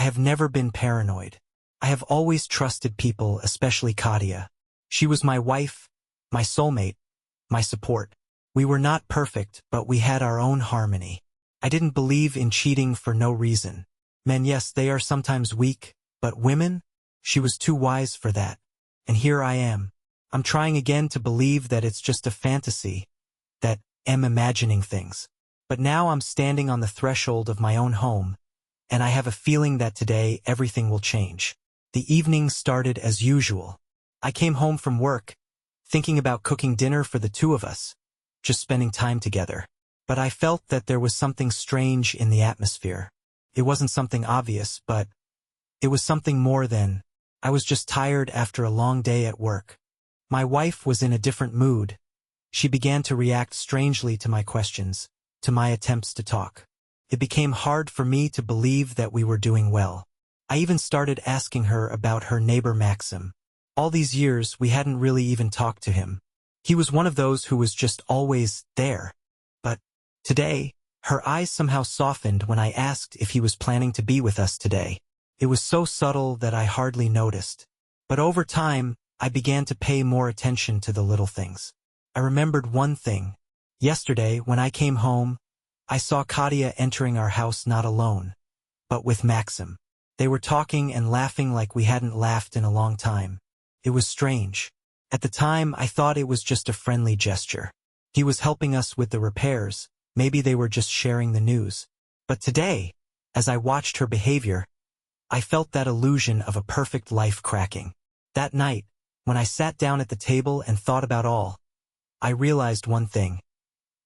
I have never been paranoid. I have always trusted people, especially Katia. She was my wife, my soulmate, my support. We were not perfect, but we had our own harmony. I didn't believe in cheating for no reason. Men, yes, they are sometimes weak, but women? She was too wise for that. And here I am. I'm trying again to believe that it's just a fantasy, that I'm imagining things. But now I'm standing on the threshold of my own home, and I have a feeling that today everything will change. The evening started as usual. I came home from work, thinking about cooking dinner for the two of us, just spending time together. But I felt that there was something strange in the atmosphere. It wasn't something obvious, but it was something more than. I was just tired after a long day at work. My wife was in a different mood. She began to react strangely to my questions, to my attempts to talk. It became hard for me to believe that we were doing well. I even started asking her about her neighbor Maxim. All these years, we hadn't really even talked to him. He was one of those who was just always there. But today, her eyes somehow softened when I asked if he was planning to be with us today. It was so subtle that I hardly noticed. But over time, I began to pay more attention to the little things. I remembered one thing. Yesterday, when I came home, I saw Katia entering our house not alone, but with Maxim. They were talking and laughing like we hadn't laughed in a long time. It was strange. At the time, I thought it was just a friendly gesture. He was helping us with the repairs. Maybe they were just sharing the news. But today, as I watched her behavior, I felt that illusion of a perfect life cracking. That night, when I sat down at the table and thought about all, I realized one thing.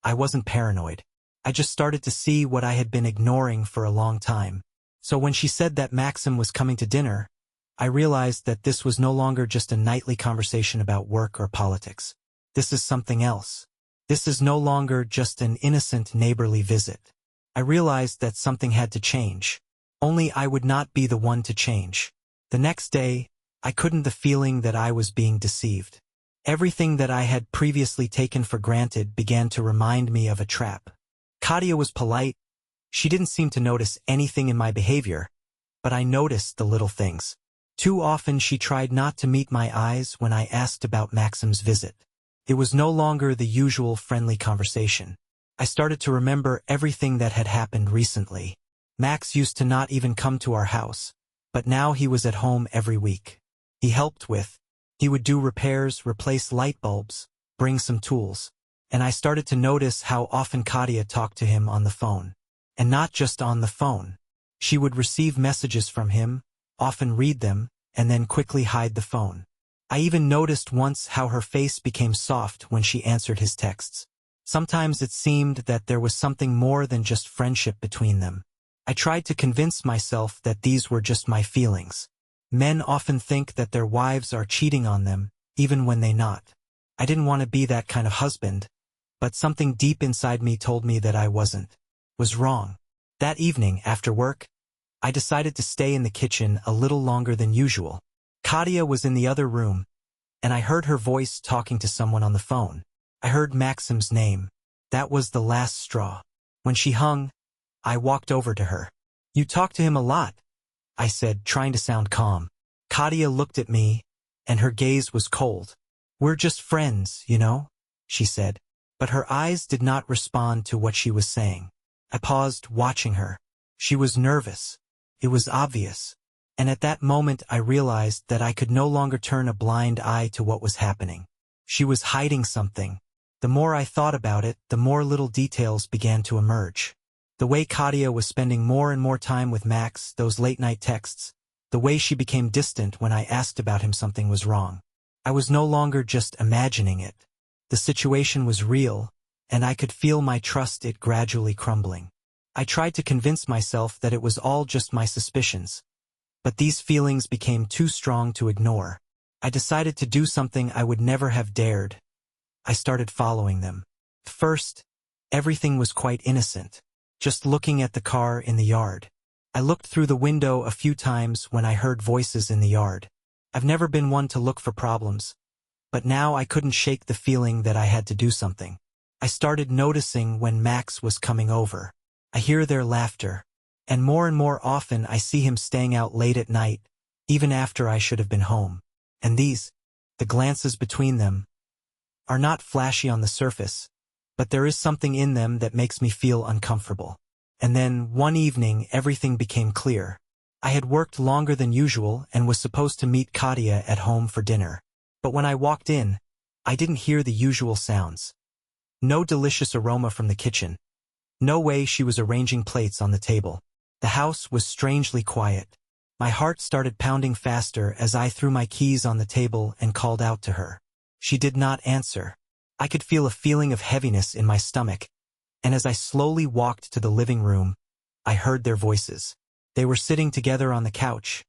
I wasn't paranoid. I just started to see what I had been ignoring for a long time. So when she said that Maxim was coming to dinner, I realized that this was no longer just a nightly conversation about work or politics. This is something else. This is no longer just an innocent neighborly visit. I realized that something had to change. Only I would not be the one to change. The next day, I couldn't the feeling that I was being deceived. Everything that I had previously taken for granted began to remind me of a trap. Katia was polite. She didn't seem to notice anything in my behavior, but I noticed the little things. Too often she tried not to meet my eyes when I asked about Maxim's visit. It was no longer the usual friendly conversation. I started to remember everything that had happened recently. Max used to not even come to our house, but now he was at home every week. He helped with. He would do repairs, replace light bulbs, bring some tools. And I started to notice how often Katia talked to him on the phone. And not just on the phone. She would receive messages from him, often read them, and then quickly hide the phone. I even noticed once how her face became soft when she answered his texts. Sometimes it seemed that there was something more than just friendship between them. I tried to convince myself that these were just my feelings. Men often think that their wives are cheating on them, even when they not. I didn't want to be that kind of husband, but something deep inside me told me that I was wrong. That evening, after work, I decided to stay in the kitchen a little longer than usual. Katia was in the other room, and I heard her voice talking to someone on the phone. I heard Maxim's name. That was the last straw. When she hung, I walked over to her. "You talk to him a lot," I said, trying to sound calm. Katia looked at me, and her gaze was cold. "We're just friends, you know," she said. But her eyes did not respond to what she was saying. I paused, watching her. She was nervous. It was obvious. And at that moment I realized that I could no longer turn a blind eye to what was happening. She was hiding something. The more I thought about it, the more little details began to emerge. The way Katia was spending more and more time with Max, those late-night texts, the way she became distant when I asked about him, something was wrong. I was no longer just imagining it. The situation was real, and I could feel my trust it gradually crumbling. I tried to convince myself that it was all just my suspicions, but these feelings became too strong to ignore. I decided to do something I would never have dared. I started following them. First, everything was quite innocent, just looking at the car in the yard. I looked through the window a few times when I heard voices in the yard. I've never been one to look for problems, but now I couldn't shake the feeling that I had to do something. I started noticing when Max was coming over. I hear their laughter. And more often I see him staying out late at night, even after I should have been home. And the glances between them, are not flashy on the surface, but there is something in them that makes me feel uncomfortable. And then, one evening, everything became clear. I had worked longer than usual and was supposed to meet Katia at home for dinner. But when I walked in, I didn't hear the usual sounds. No delicious aroma from the kitchen. No way she was arranging plates on the table. The house was strangely quiet. My heart started pounding faster as I threw my keys on the table and called out to her. She did not answer. I could feel a feeling of heaviness in my stomach, and as I slowly walked to the living room, I heard their voices. They were sitting together on the couch,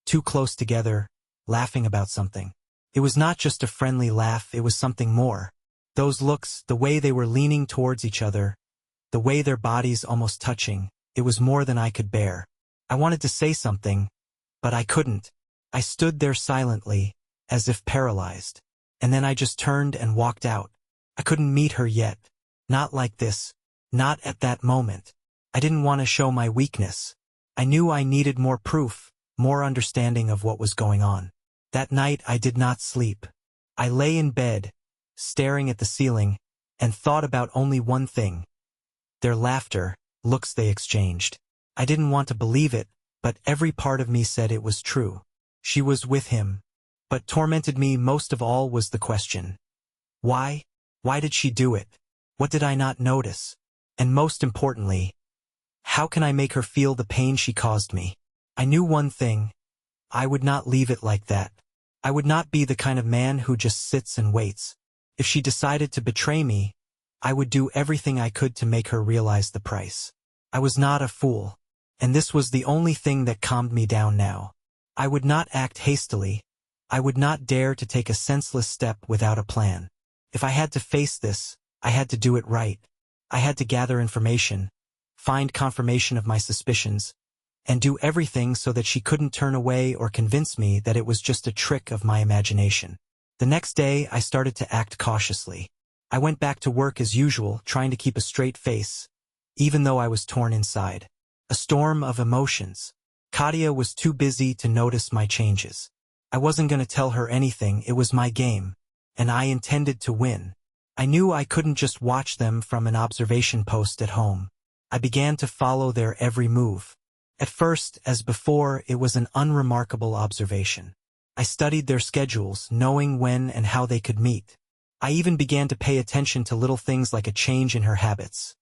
too close together, laughing about something. It was not just a friendly laugh, it was something more. Those looks, the way they were leaning towards each other, the way their bodies almost touching, it was more than I could bear. I wanted to say something, but I couldn't. I stood there silently, as if paralyzed. And then I just turned and walked out. I couldn't meet her yet. Not like this. Not at that moment. I didn't want to show my weakness. I knew I needed more proof, more understanding of what was going on. That night I did not sleep. I lay in bed, staring at the ceiling, and thought about only one thing. Their laughter, looks they exchanged. I didn't want to believe it, but every part of me said it was true. She was with him. But tormented me most of all was the question. Why? Why did she do it? What did I not notice? And most importantly, how can I make her feel the pain she caused me? I knew one thing. I would not leave it like that. I would not be the kind of man who just sits and waits. If she decided to betray me, I would do everything I could to make her realize the price. I was not a fool. And this was the only thing that calmed me down now. I would not act hastily. I would not dare to take a senseless step without a plan. If I had to face this, I had to do it right. I had to gather information, find confirmation of my suspicions, and do everything so that she couldn't turn away or convince me that it was just a trick of my imagination. The next day, I started to act cautiously. I went back to work as usual, trying to keep a straight face, even though I was torn inside. A storm of emotions. Katia was too busy to notice my changes. I wasn't going to tell her anything, it was my game, and I intended to win. I knew I couldn't just watch them from an observation post at home. I began to follow their every move. At first, as before, it was an unremarkable observation. I studied their schedules, knowing when and how they could meet. I even began to pay attention to little things like a change in her habits.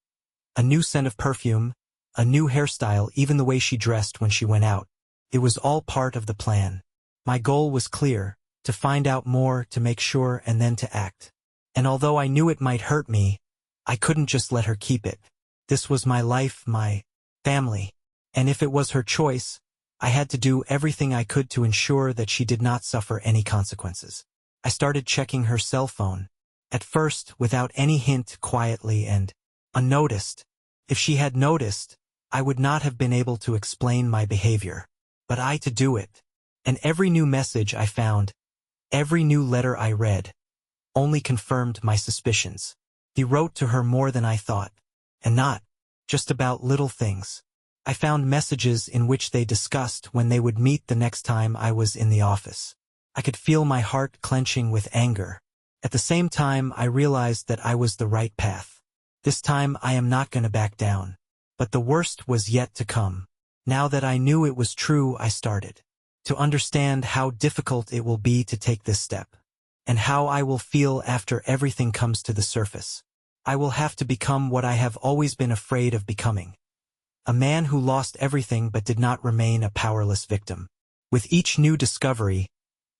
A new scent of perfume, a new hairstyle, even the way she dressed when she went out. It was all part of the plan. My goal was clear, to find out more, to make sure, and then to act. And although I knew it might hurt me, I couldn't just let her keep it. This was my life, my family. And if it was her choice, I had to do everything I could to ensure that she did not suffer any consequences. I started checking her cell phone. At first, without any hint, quietly and unnoticed. If she had noticed, I would not have been able to explain my behavior. But I to do it. And every new message I found, every new letter I read, only confirmed my suspicions. He wrote to her more than I thought. And not just about little things. I found messages in which they discussed when they would meet the next time I was in the office. I could feel my heart clenching with anger. At the same time, I realized that I was the right path. This time I am not going to back down. But the worst was yet to come. Now that I knew it was true, I started to understand how difficult it will be to take this step, and how I will feel after everything comes to the surface. I will have to become what I have always been afraid of becoming. A man who lost everything but did not remain a powerless victim. With each new discovery,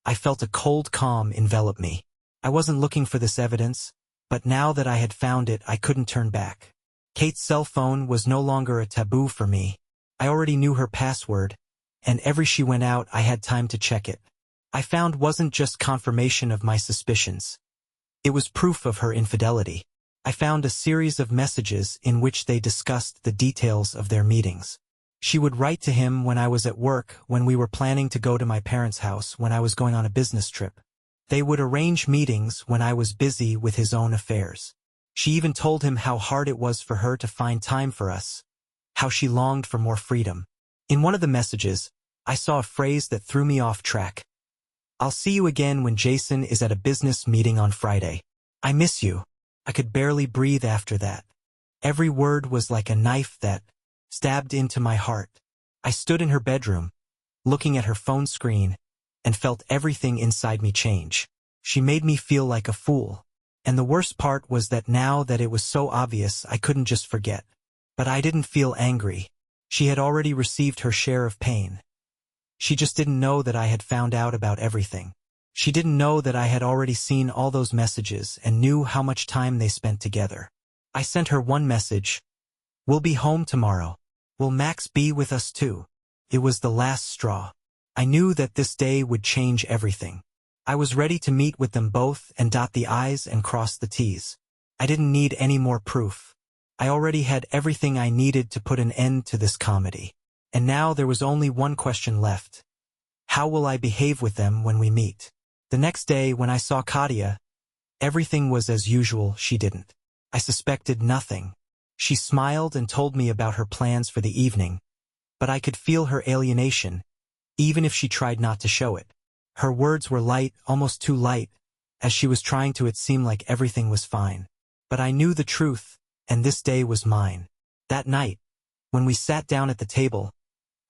I felt a cold calm envelop me. I wasn't looking for this evidence, but now that I had found it, I couldn't turn back. Kate's cell phone was no longer a taboo for me. I already knew her password, and every she went out, I had time to check it. I found wasn't just confirmation of my suspicions. It was proof of her infidelity. I found a series of messages in which they discussed the details of their meetings. She would write to him when I was at work, when we were planning to go to my parents' house, when I was going on a business trip. They would arrange meetings when I was busy with his own affairs. She even told him how hard it was for her to find time for us, how she longed for more freedom. In one of the messages, I saw a phrase that threw me off track. "I'll see you again when Jason is at a business meeting on Friday. I miss you." I could barely breathe after that. Every word was like a knife that stabbed into my heart. I stood in her bedroom, looking at her phone screen, and felt everything inside me change. She made me feel like a fool. And the worst part was that now that it was so obvious, I couldn't just forget. But I didn't feel angry. She had already received her share of pain. She just didn't know that I had found out about everything. She didn't know that I had already seen all those messages and knew how much time they spent together. I sent her one message. "We'll be home tomorrow. Will Max be with us too?" It was the last straw. I knew that this day would change everything. I was ready to meet with them both and dot the I's and cross the T's. I didn't need any more proof. I already had everything I needed to put an end to this comedy. And now there was only one question left. How will I behave with them when we meet? The next day, when I saw Katia, everything was as usual. She didn't. I suspected nothing. She smiled and told me about her plans for the evening, but I could feel her alienation, even if she tried not to show it. Her words were light, almost too light, as she was trying to it seem like everything was fine. But I knew the truth, and this day was mine. That night, when we sat down at the table,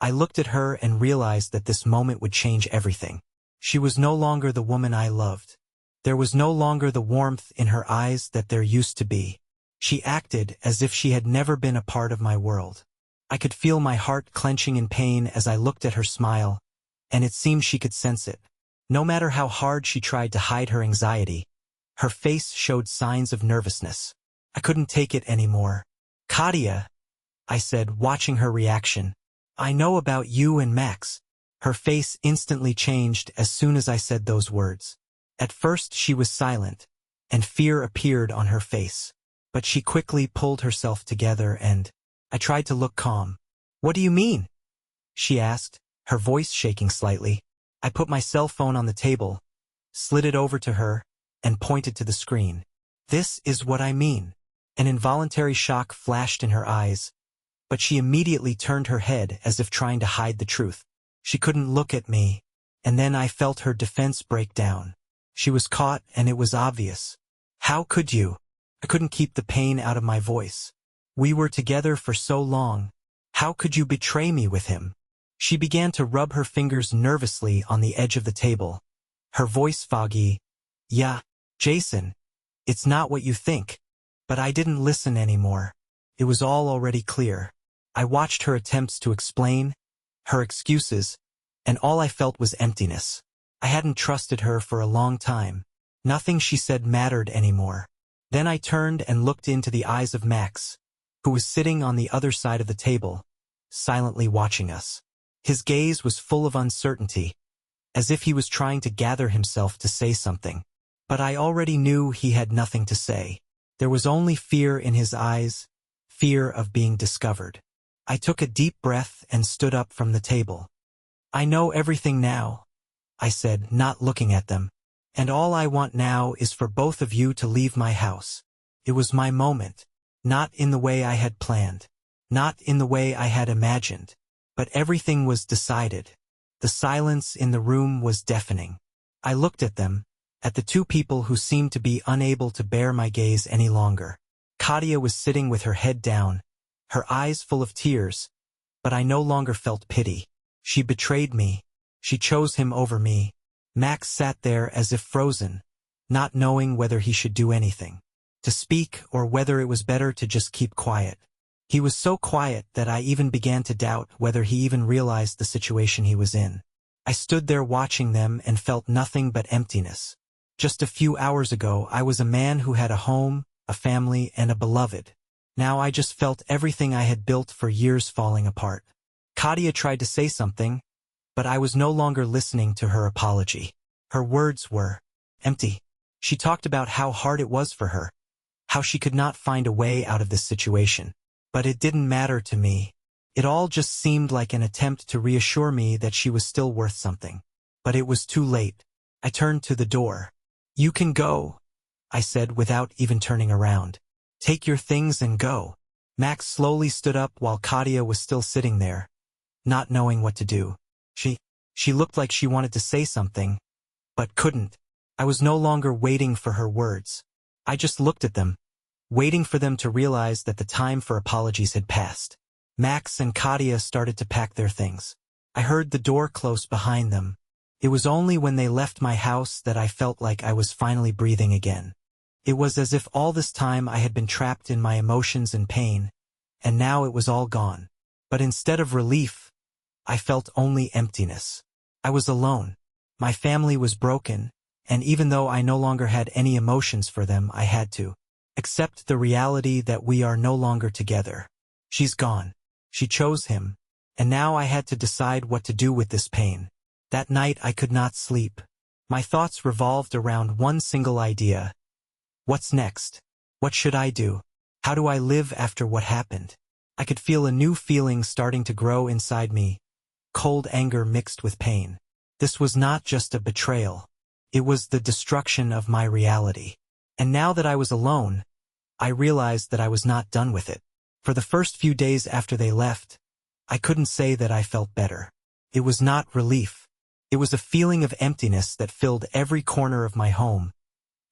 I looked at her and realized that this moment would change everything. She was no longer the woman I loved. There was no longer the warmth in her eyes that there used to be. She acted as if she had never been a part of my world. I could feel my heart clenching in pain as I looked at her smile, and it seemed she could sense it. No matter how hard she tried to hide her anxiety, her face showed signs of nervousness. I couldn't take it anymore. "Katia," I said, watching her reaction, "I know about you and Max." Her face instantly changed as soon as I said those words. At first she was silent, and fear appeared on her face. But she quickly pulled herself together and I tried to look calm. "What do you mean?" she asked, her voice shaking slightly. I put my cell phone on the table, slid it over to her, and pointed to the screen. "This is what I mean." An involuntary shock flashed in her eyes, but she immediately turned her head as if trying to hide the truth. She couldn't look at me, and then I felt her defense break down. She was caught, and it was obvious. "How could you?" I couldn't keep the pain out of my voice. "We were together for so long. How could you betray me with him?" She began to rub her fingers nervously on the edge of the table, her voice foggy. "Yeah, Jason, it's not what you think." But I didn't listen anymore. It was all already clear. I watched her attempts to explain, her excuses, and all I felt was emptiness. I hadn't trusted her for a long time. Nothing she said mattered anymore. Then I turned and looked into the eyes of Max, who was sitting on the other side of the table, silently watching us. His gaze was full of uncertainty, as if he was trying to gather himself to say something. But I already knew he had nothing to say. There was only fear in his eyes, fear of being discovered. I took a deep breath and stood up from the table. "I know everything now," I said, not looking at them. "And all I want now is for both of you to leave my house." It was my moment, not in the way I had planned, not in the way I had imagined, but everything was decided. The silence in the room was deafening. I looked at them, at the two people who seemed to be unable to bear my gaze any longer. Katia was sitting with her head down, her eyes full of tears, but I no longer felt pity. She betrayed me. She chose him over me. Max sat there as if frozen, not knowing whether he should do anything, to speak, or whether it was better to just keep quiet. He was so quiet that I even began to doubt whether he even realized the situation he was in. I stood there watching them and felt nothing but emptiness. Just a few hours ago, I was a man who had a home, a family, and a beloved. Now I just felt everything I had built for years falling apart. Katia tried to say something, but I was no longer listening to her apology. Her words were empty. She talked about how hard it was for her, how she could not find a way out of this situation. But it didn't matter to me. It all just seemed like an attempt to reassure me that she was still worth something. But it was too late. I turned to the door. "You can go," I said without even turning around. "Take your things and go." Max slowly stood up while Katia was still sitting there, not knowing what to do. She looked like she wanted to say something, but couldn't. I was no longer waiting for her words. I just looked at them, waiting for them to realize that the time for apologies had passed. Max and Katia started to pack their things. I heard the door close behind them. It was only when they left my house that I felt like I was finally breathing again. It was as if all this time I had been trapped in my emotions and pain, and now it was all gone. But instead of relief, I felt only emptiness. I was alone. My family was broken, and even though I no longer had any emotions for them, I had to accept the reality that we are no longer together. She's gone. She chose him, and now I had to decide what to do with this pain. That night I could not sleep. My thoughts revolved around one single idea. What's next? What should I do? How do I live after what happened? I could feel a new feeling starting to grow inside me, cold anger mixed with pain. This was not just a betrayal. It was the destruction of my reality. And now that I was alone, I realized that I was not done with it. For the first few days after they left, I couldn't say that I felt better. It was not relief. It was a feeling of emptiness that filled every corner of my home,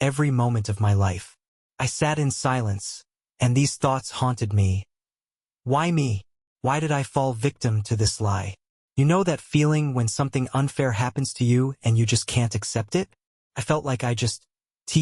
every moment of my life. I sat in silence, and these thoughts haunted me. Why me? Why did I fall victim to this lie? You know that feeling when something unfair happens to you and you just can't accept it? I felt like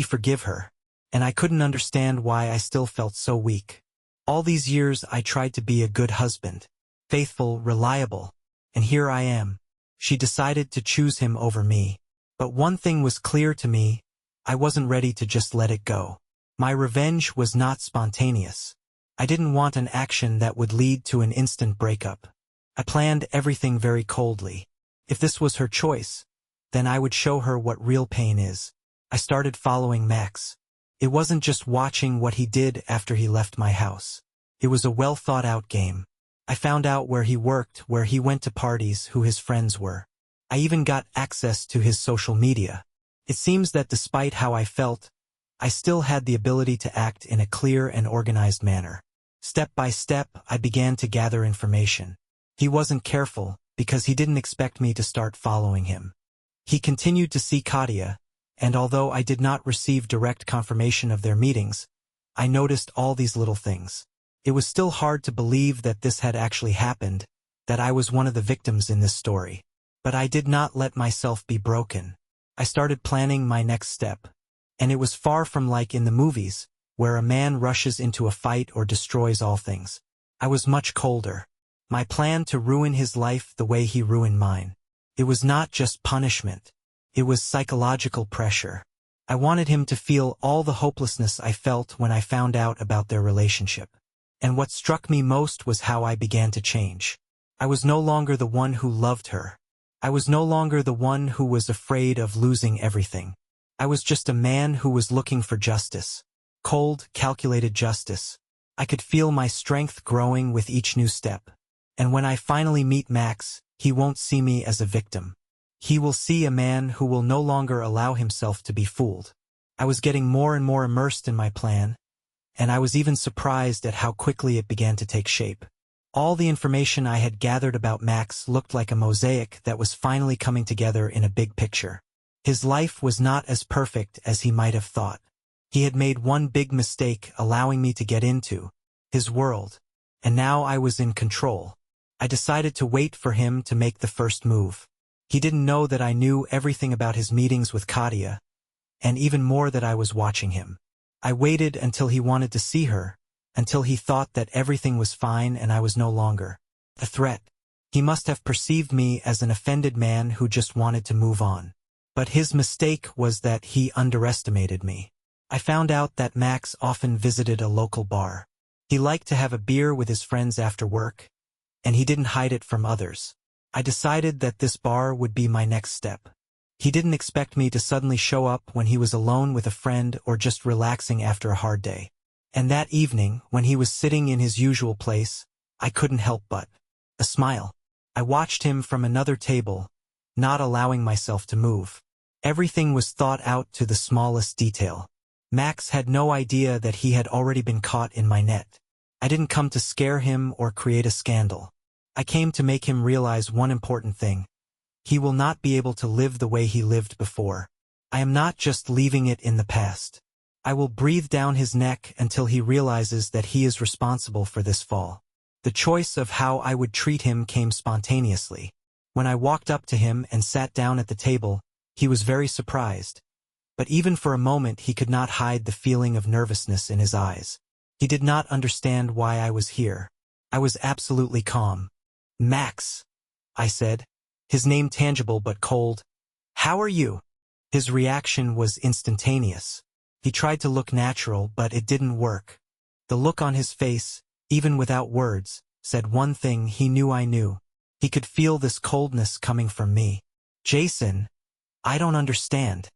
forgive her. And I couldn't understand why I still felt so weak. All these years I tried to be a good husband, faithful, reliable, and here I am. She decided to choose him over me. But one thing was clear to me, I wasn't ready to just let it go. My revenge was not spontaneous. I didn't want an action that would lead to an instant breakup. I planned everything very coldly. If this was her choice, then I would show her what real pain is. I started following Max. It wasn't just watching what he did after he left my house. It was a well-thought-out game. I found out where he worked, where he went to parties, who his friends were. I even got access to his social media. It seems that despite how I felt, I still had the ability to act in a clear and organized manner. Step by step, I began to gather information. He wasn't careful, because he didn't expect me to start following him. He continued to see Katia, and although I did not receive direct confirmation of their meetings, I noticed all these little things. It was still hard to believe that this had actually happened, that I was one of the victims in this story. But I did not let myself be broken. I started planning my next step. And it was far from like in the movies, where a man rushes into a fight or destroys all things. I was much colder. My plan to ruin his life the way he ruined mine. It was not just punishment. It was psychological pressure. I wanted him to feel all the hopelessness I felt when I found out about their relationship. And what struck me most was how I began to change. I was no longer the one who loved her. I was no longer the one who was afraid of losing everything. I was just a man who was looking for justice. Cold, calculated justice. I could feel my strength growing with each new step. And when I finally meet Max, he won't see me as a victim. He will see a man who will no longer allow himself to be fooled. I was getting more and more immersed in my plan, and I was even surprised at how quickly it began to take shape. All the information I had gathered about Max looked like a mosaic that was finally coming together in a big picture. His life was not as perfect as he might have thought. He had made one big mistake allowing me to get into his world, and now I was in control. I decided to wait for him to make the first move. He didn't know that I knew everything about his meetings with Katia, and even more that I was watching him. I waited until he wanted to see her, until he thought that everything was fine and I was no longer a threat. He must have perceived me as an offended man who just wanted to move on. But his mistake was that he underestimated me. I found out that Max often visited a local bar. He liked to have a beer with his friends after work, and he didn't hide it from others. I decided that this bar would be my next step. He didn't expect me to suddenly show up when he was alone with a friend or just relaxing after a hard day. And that evening, when he was sitting in his usual place, I couldn't help but a smile. I watched him from another table, not allowing myself to move. Everything was thought out to the smallest detail. Max had no idea that he had already been caught in my net. I didn't come to scare him or create a scandal. I came to make him realize one important thing. He will not be able to live the way he lived before. I am not just leaving it in the past. I will breathe down his neck until he realizes that he is responsible for this fall. The choice of how I would treat him came spontaneously. When I walked up to him and sat down at the table, he was very surprised. But even for a moment he could not hide the feeling of nervousness in his eyes. He did not understand why I was here. I was absolutely calm. "Max," I said, his name tangible but cold. "How are you?" His reaction was instantaneous. He tried to look natural, but it didn't work. The look on his face, even without words, said one thing he knew I knew. He could feel this coldness coming from me. "Jason, I don't understand,"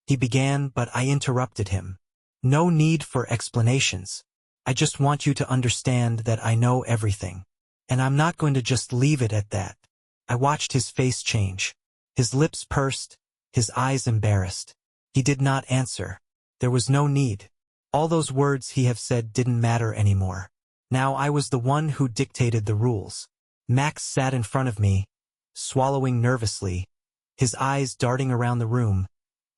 he began, but I interrupted him. "No need for explanations. I just want you to understand that I know everything. And I'm not going to just leave it at that." I watched his face change. His lips pursed, his eyes embarrassed. He did not answer. There was no need. All those words he had said didn't matter anymore. Now I was the one who dictated the rules. Max sat in front of me, swallowing nervously, his eyes darting around the room,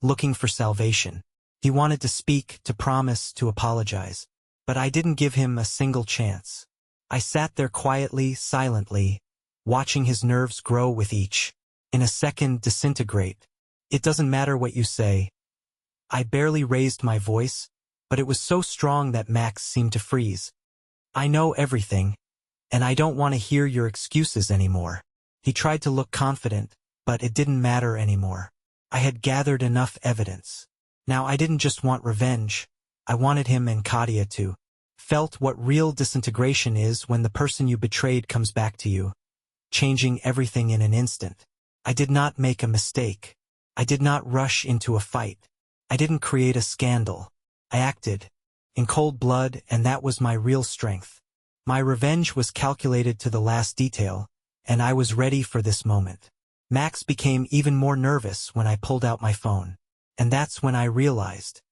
looking for salvation. He wanted to speak, to promise, to apologize. But I didn't give him a single chance. I sat there quietly, silently, watching his nerves grow with each, in a second, disintegrate. "It doesn't matter what you say." I barely raised my voice, but it was so strong that Max seemed to freeze. "I know everything, and I don't want to hear your excuses anymore." He tried to look confident, but it didn't matter anymore. I had gathered enough evidence. Now I didn't just want revenge. I wanted him and Katia to felt what real disintegration is when the person you betrayed comes back to you, changing everything in an instant. I did not make a mistake. I did not rush into a fight. I didn't create a scandal. I acted in cold blood, and that was my real strength. My revenge was calculated to the last detail, and I was ready for this moment. Max became even more nervous when I pulled out my phone. And that's when I realized.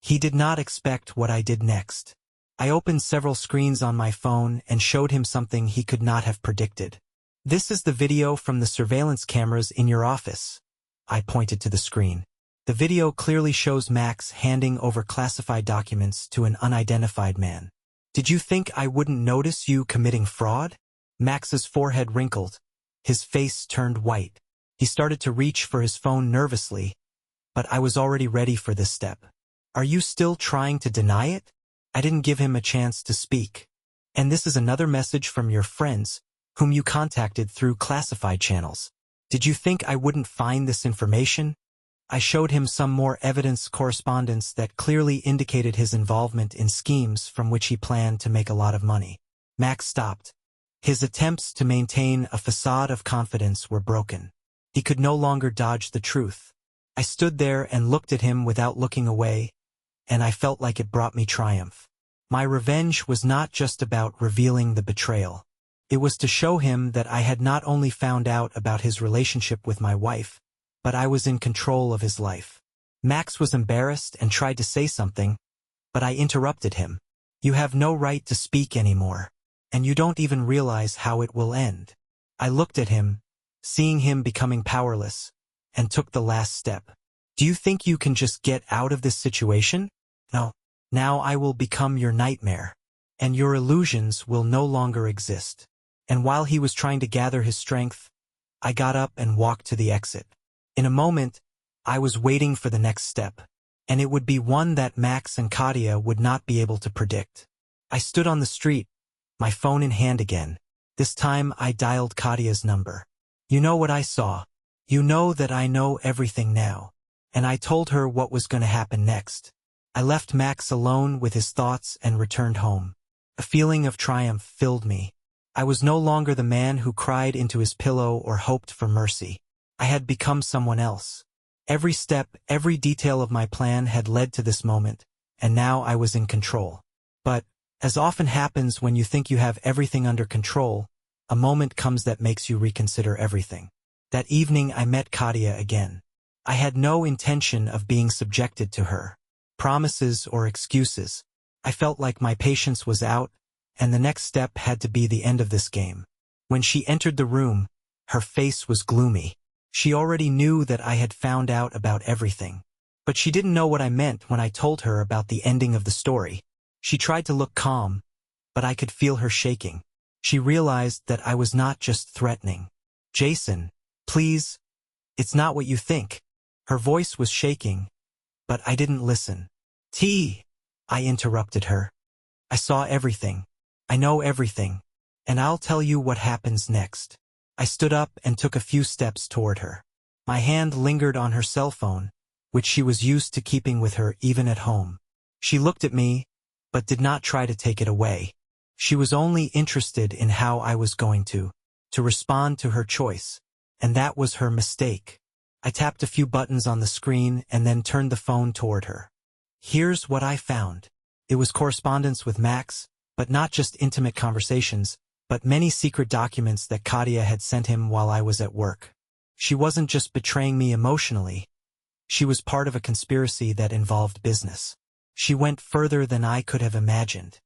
He did not expect what I did next. I opened several screens on my phone and showed him something he could not have predicted. "This is the video from the surveillance cameras in your office." I pointed to the screen. The video clearly shows Max handing over classified documents to an unidentified man. "Did you think I wouldn't notice you committing fraud?" Max's forehead wrinkled. His face turned white. He started to reach for his phone nervously, but I was already ready for this step. "Are you still trying to deny it?" I didn't give him a chance to speak. "And this is another message from your friends, whom you contacted through classified channels. Did you think I wouldn't find this information?" I showed him some more evidence correspondence that clearly indicated his involvement in schemes from which he planned to make a lot of money. Max stopped. His attempts to maintain a facade of confidence were broken. He could no longer dodge the truth. I stood there and looked at him without looking away, and I felt like it brought me triumph. My revenge was not just about revealing the betrayal. It was to show him that I had not only found out about his relationship with my wife, but I was in control of his life. Max was embarrassed and tried to say something, but I interrupted him. "You have no right to speak anymore, and you don't even realize how it will end." I looked at him, seeing him becoming powerless, and took the last step. "Do you think you can just get out of this situation? No. Now I will become your nightmare, and your illusions will no longer exist." And while he was trying to gather his strength, I got up and walked to the exit. In a moment, I was waiting for the next step, and it would be one that Max and Katia would not be able to predict. I stood on the street, my phone in hand again. This time I dialed Katia's number. "You know what I saw. You know that I know everything now." And I told her what was going to happen next. I left Max alone with his thoughts and returned home. A feeling of triumph filled me. I was no longer the man who cried into his pillow or hoped for mercy. I had become someone else. Every step, every detail of my plan had led to this moment, and now I was in control. But, as often happens when you think you have everything under control, a moment comes that makes you reconsider everything. That evening I met Katia again. I had no intention of being subjected to her promises or excuses. I felt like my patience was out, and the next step had to be the end of this game. When she entered the room, her face was gloomy. She already knew that I had found out about everything. But she didn't know what I meant when I told her about the ending of the story. She tried to look calm, but I could feel her shaking. She realized that I was not just threatening. "Jason, please, it's not what you think." Her voice was shaking, but I didn't listen. I interrupted her. "I saw everything. I know everything. And I'll tell you what happens next." I stood up and took a few steps toward her. My hand lingered on her cell phone, which she was used to keeping with her even at home. She looked at me, but did not try to take it away. She was only interested in how I was going to respond to her choice, and that was her mistake. I tapped a few buttons on the screen and then turned the phone toward her. Here's what I found. It was correspondence with Max, but not just intimate conversations, but many secret documents that Katia had sent him while I was at work. She wasn't just betraying me emotionally. She was part of a conspiracy that involved business. She went further than I could have imagined.